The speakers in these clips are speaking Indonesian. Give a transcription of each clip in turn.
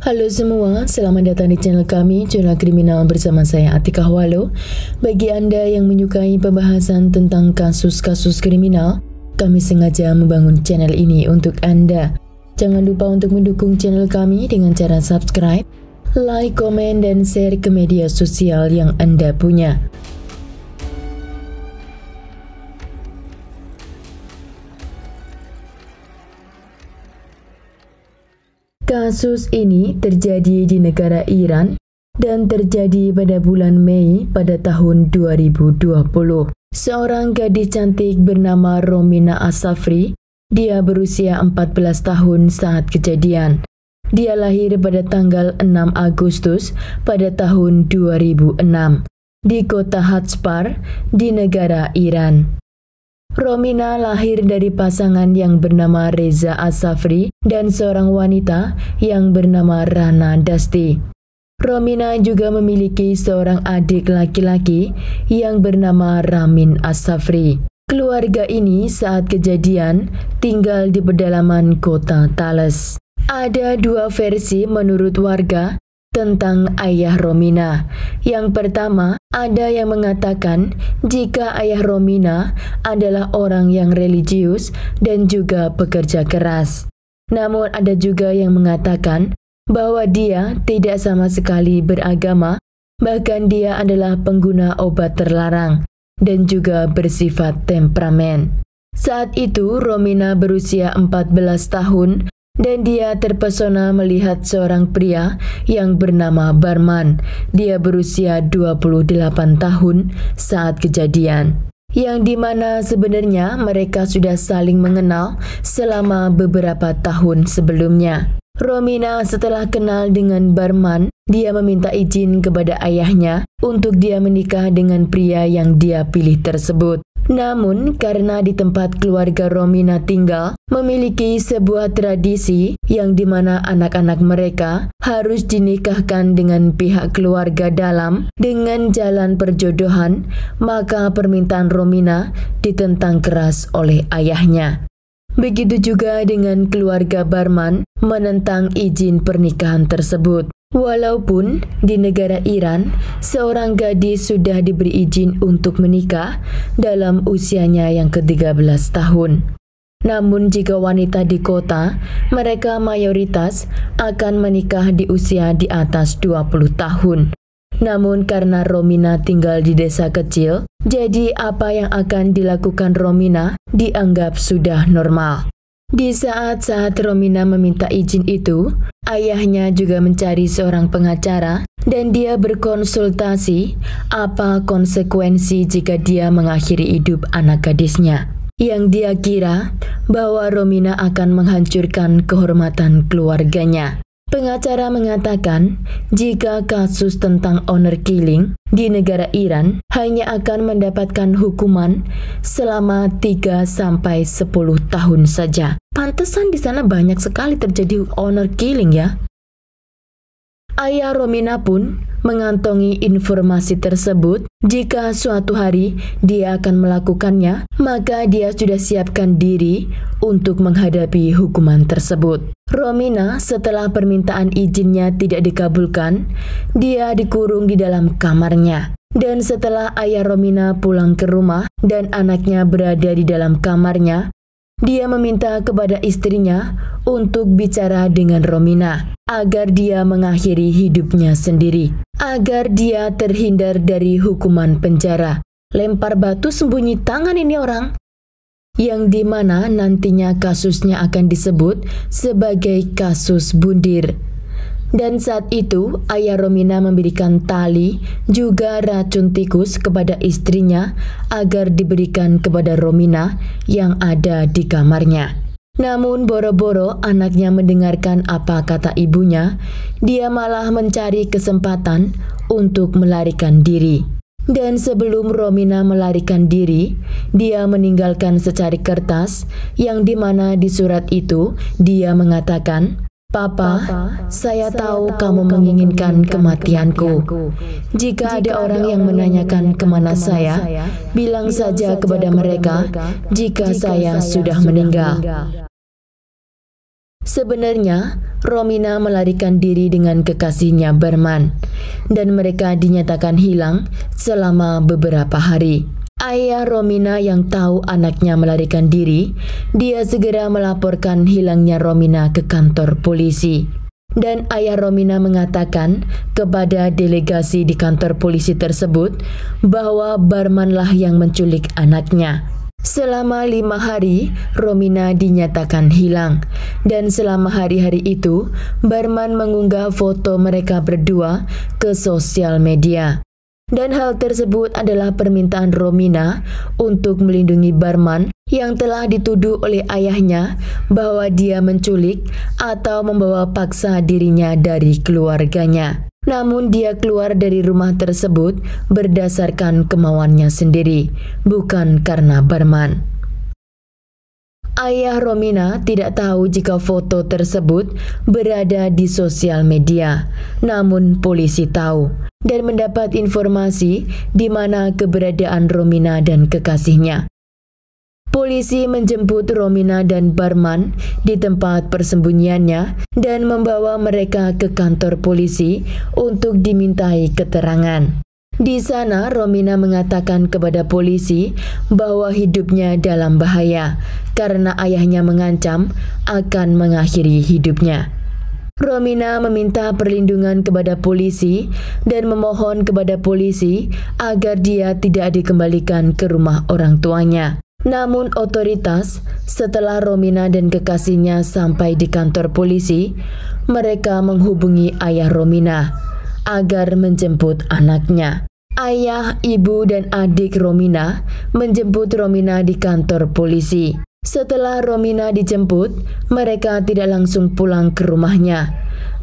Halo semua, selamat datang di channel kami, Jurnal Kriminal bersama saya Atika Walo. Bagi Anda yang menyukai pembahasan tentang kasus-kasus kriminal, kami sengaja membangun channel ini untuk Anda. Jangan lupa untuk mendukung channel kami dengan cara subscribe, like, komen, dan share ke media sosial yang Anda punya. Kasus ini terjadi di negara Iran dan terjadi pada bulan Mei pada tahun 2020. Seorang gadis cantik bernama Romina Asafri, dia berusia 14 tahun saat kejadian. Dia lahir pada tanggal 6 Agustus pada tahun 2006 di kota Hatspar di negara Iran. Romina lahir dari pasangan yang bernama Reza Asafri dan seorang wanita yang bernama Rana Dasti. Romina juga memiliki seorang adik laki-laki yang bernama Ramin Asafri. Keluarga ini saat kejadian tinggal di pedalaman kota Tales. Ada dua versi menurut warga tentang ayah Romina. Yang pertama, ada yang mengatakan jika ayah Romina adalah orang yang religius dan juga pekerja keras. Namun ada juga yang mengatakan bahwa dia tidak sama sekali beragama, bahkan dia adalah pengguna obat terlarang dan juga bersifat temperamen. Saat itu Romina berusia 14 tahun dan dia terpesona melihat seorang pria yang bernama Barman. Dia berusia 28 tahun saat kejadian, yang dimana sebenarnya mereka sudah saling mengenal selama beberapa tahun sebelumnya. Romina setelah kenal dengan Barman, dia meminta izin kepada ayahnya untuk dia menikah dengan pria yang dia pilih tersebut. Namun, karena di tempat keluarga Romina tinggal memiliki sebuah tradisi yang dimana anak-anak mereka harus dinikahkan dengan pihak keluarga dalam dengan jalan perjodohan, maka permintaan Romina ditentang keras oleh ayahnya. Begitu juga dengan keluarga Barman menentang izin pernikahan tersebut. Walaupun di negara Iran, seorang gadis sudah diberi izin untuk menikah dalam usianya yang ke-13 tahun. Namun jika wanita di kota, mereka mayoritas akan menikah di usia di atas 20 tahun. Namun karena Romina tinggal di desa kecil, jadi apa yang akan dilakukan Romina dianggap sudah normal. Di saat-saat Romina meminta izin itu, ayahnya juga mencari seorang pengacara dan dia berkonsultasi apa konsekuensi jika dia mengakhiri hidup anak gadisnya. Yang dia kira bahwa Romina akan menghancurkan kehormatan keluarganya. Pengacara mengatakan jika kasus tentang honor killing di negara Iran hanya akan mendapatkan hukuman selama 3-10 tahun saja. Pantesan di sana banyak sekali terjadi honor killing ya. Ayah Romina pun mengantongi informasi tersebut. Jika suatu hari dia akan melakukannya, maka dia sudah siapkan diri untuk menghadapi hukuman tersebut. Romina setelah permintaan izinnya tidak dikabulkan, dia dikurung di dalam kamarnya. Dan setelah ayah Romina pulang ke rumah dan anaknya berada di dalam kamarnya, dia meminta kepada istrinya untuk bicara dengan Romina agar dia mengakhiri hidupnya sendiri, agar dia terhindar dari hukuman penjara. Lempar batu sembunyi tangan ini orang, yang dimana nantinya kasusnya akan disebut sebagai kasus bundir. Dan saat itu ayah Romina memberikan tali juga racun tikus kepada istrinya agar diberikan kepada Romina yang ada di kamarnya. Namun boro-boro anaknya mendengarkan apa kata ibunya, dia malah mencari kesempatan untuk melarikan diri. Dan sebelum Romina melarikan diri, dia meninggalkan secari kertas yang dimana di surat itu dia mengatakan, "Papa, saya tahu kamu menginginkan kematianku. Jika ada orang yang menanyakan kemana saya, bilang saja kepada mereka jika saya sudah meninggal." Sebenarnya, Romina melarikan diri dengan kekasihnya Barman, dan mereka dinyatakan hilang selama beberapa hari. Ayah Romina yang tahu anaknya melarikan diri, dia segera melaporkan hilangnya Romina ke kantor polisi. Dan ayah Romina mengatakan kepada delegasi di kantor polisi tersebut bahwa Barmanlah yang menculik anaknya. Selama 5 hari, Romina dinyatakan hilang. Dan selama hari-hari itu, Barman mengunggah foto mereka berdua ke sosial media. Dan hal tersebut adalah permintaan Romina untuk melindungi Barman yang telah dituduh oleh ayahnya bahwa dia menculik atau membawa paksa dirinya dari keluarganya. Namun dia keluar dari rumah tersebut berdasarkan kemauannya sendiri, bukan karena Barman. Ayah Romina tidak tahu jika foto tersebut berada di sosial media, namun polisi tahu dan mendapat informasi di mana keberadaan Romina dan kekasihnya. Polisi menjemput Romina dan Barman di tempat persembunyiannya dan membawa mereka ke kantor polisi untuk dimintai keterangan. Di sana, Romina mengatakan kepada polisi bahwa hidupnya dalam bahaya karena ayahnya mengancam akan mengakhiri hidupnya. Romina meminta perlindungan kepada polisi dan memohon kepada polisi agar dia tidak dikembalikan ke rumah orang tuanya. Namun otoritas, setelah Romina dan kekasihnya sampai di kantor polisi, mereka menghubungi ayah Romina agar menjemput anaknya. Ayah, ibu, dan adik Romina menjemput Romina di kantor polisi. Setelah Romina dijemput, mereka tidak langsung pulang ke rumahnya.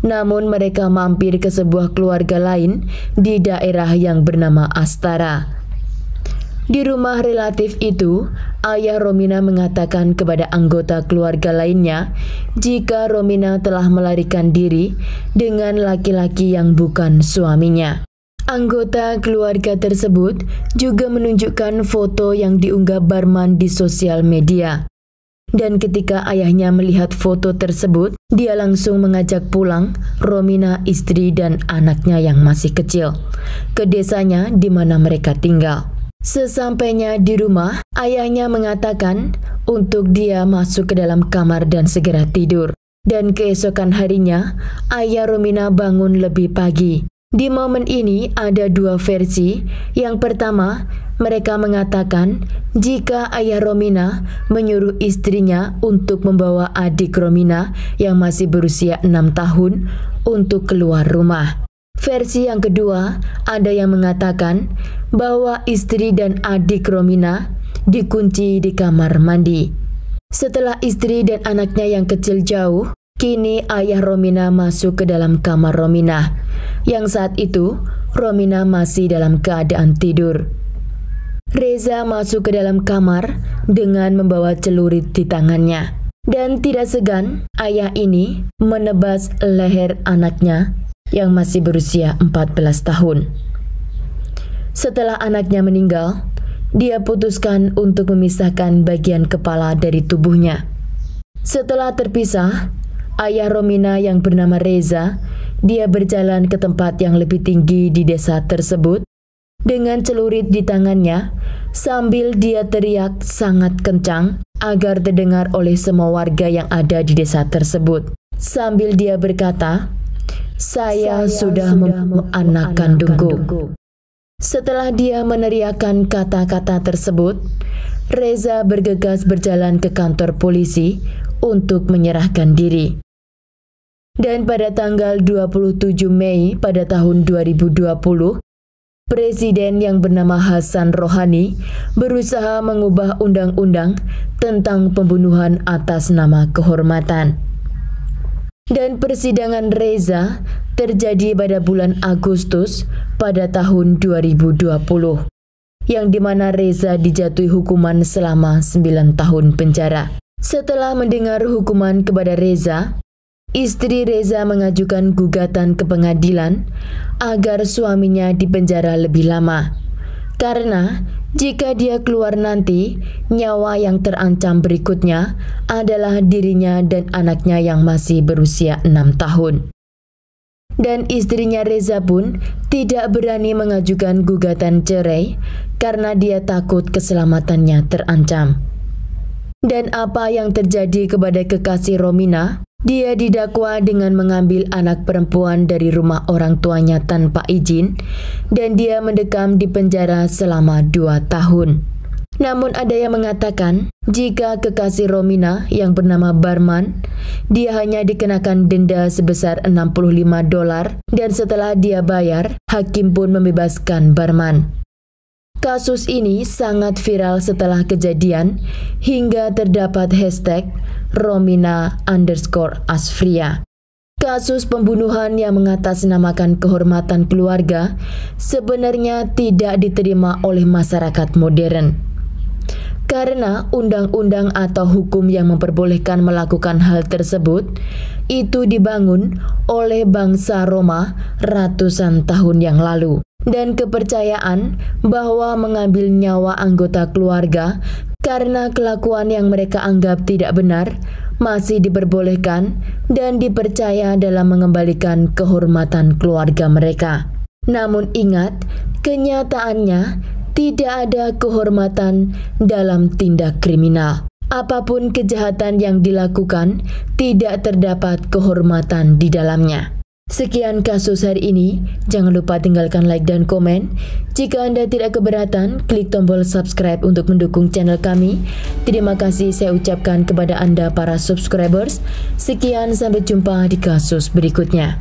Namun mereka mampir ke sebuah keluarga lain di daerah yang bernama Astara. Di rumah relatif itu, ayah Romina mengatakan kepada anggota keluarga lainnya jika Romina telah melarikan diri dengan laki-laki yang bukan suaminya. Anggota keluarga tersebut juga menunjukkan foto yang diunggah Barman di sosial media. Dan ketika ayahnya melihat foto tersebut, dia langsung mengajak pulang Romina, istri dan anaknya yang masih kecil, ke desanya di mana mereka tinggal. Sesampainya di rumah, ayahnya mengatakan untuk dia masuk ke dalam kamar dan segera tidur. Dan keesokan harinya, ayah Romina bangun lebih pagi. Di momen ini ada dua versi. Yang pertama, mereka mengatakan jika ayah Romina menyuruh istrinya untuk membawa adik Romina yang masih berusia 6 tahun untuk keluar rumah. Versi yang kedua, ada yang mengatakan bahwa istri dan adik Romina dikunci di kamar mandi. Setelah istri dan anaknya yang kecil jauh, kini ayah Romina masuk ke dalam kamar Romina, yang saat itu Romina masih dalam keadaan tidur. Reza masuk ke dalam kamar dengan membawa celurit di tangannya. Dan tidak segan, ayah ini menebas leher anaknya yang masih berusia 14 tahun. Setelah anaknya meninggal, dia putuskan untuk memisahkan bagian kepala dari tubuhnya. Setelah terpisah, ayah Romina yang bernama Reza, dia berjalan ke tempat yang lebih tinggi di desa tersebut dengan celurit di tangannya sambil dia teriak sangat kencang agar terdengar oleh semua warga yang ada di desa tersebut. Sambil dia berkata, "Saya sudah membunuh anak kandungku." Setelah dia meneriakkan kata-kata tersebut, Reza bergegas berjalan ke kantor polisi untuk menyerahkan diri. Dan pada tanggal 27 Mei pada tahun 2020, Presiden yang bernama Hasan Rohani berusaha mengubah undang-undang tentang pembunuhan atas nama kehormatan. Dan persidangan Reza terjadi pada bulan Agustus pada tahun 2020, yang dimana Reza dijatuhi hukuman selama 9 tahun penjara. Setelah mendengar hukuman kepada Reza, istri Reza mengajukan gugatan ke pengadilan agar suaminya dipenjara lebih lama, Karena jika dia keluar nanti, nyawa yang terancam berikutnya adalah dirinya dan anaknya yang masih berusia 6 tahun. Dan istrinya Reza pun tidak berani mengajukan gugatan cerai karena dia takut keselamatannya terancam. Dan apa yang terjadi kepada kekasih Romina? Dia didakwa dengan mengambil anak perempuan dari rumah orang tuanya tanpa izin dan dia mendekam di penjara selama 2 tahun. Namun ada yang mengatakan jika kekasih Romina yang bernama Barman, dia hanya dikenakan denda sebesar $65 dan setelah dia bayar, hakim pun membebaskan Barman. Kasus ini sangat viral setelah kejadian hingga terdapat hashtag Romina_Asfria. Kasus pembunuhan yang mengatasnamakan kehormatan keluarga sebenarnya tidak diterima oleh masyarakat modern. Karena undang-undang atau hukum yang memperbolehkan melakukan hal tersebut itu dibangun oleh bangsa Roma ratusan tahun yang lalu. Dan kepercayaan bahwa mengambil nyawa anggota keluarga karena kelakuan yang mereka anggap tidak benar masih diperbolehkan dan dipercaya dalam mengembalikan kehormatan keluarga mereka. Namun ingat, kenyataannya tidak ada kehormatan dalam tindak kriminal. Apapun kejahatan yang dilakukan, tidak terdapat kehormatan di dalamnya. Sekian kasus hari ini. Jangan lupa tinggalkan like dan komen. Jika Anda tidak keberatan, klik tombol subscribe untuk mendukung channel kami. Terima kasih saya ucapkan kepada Anda para subscribers. Sekian, sampai jumpa di kasus berikutnya.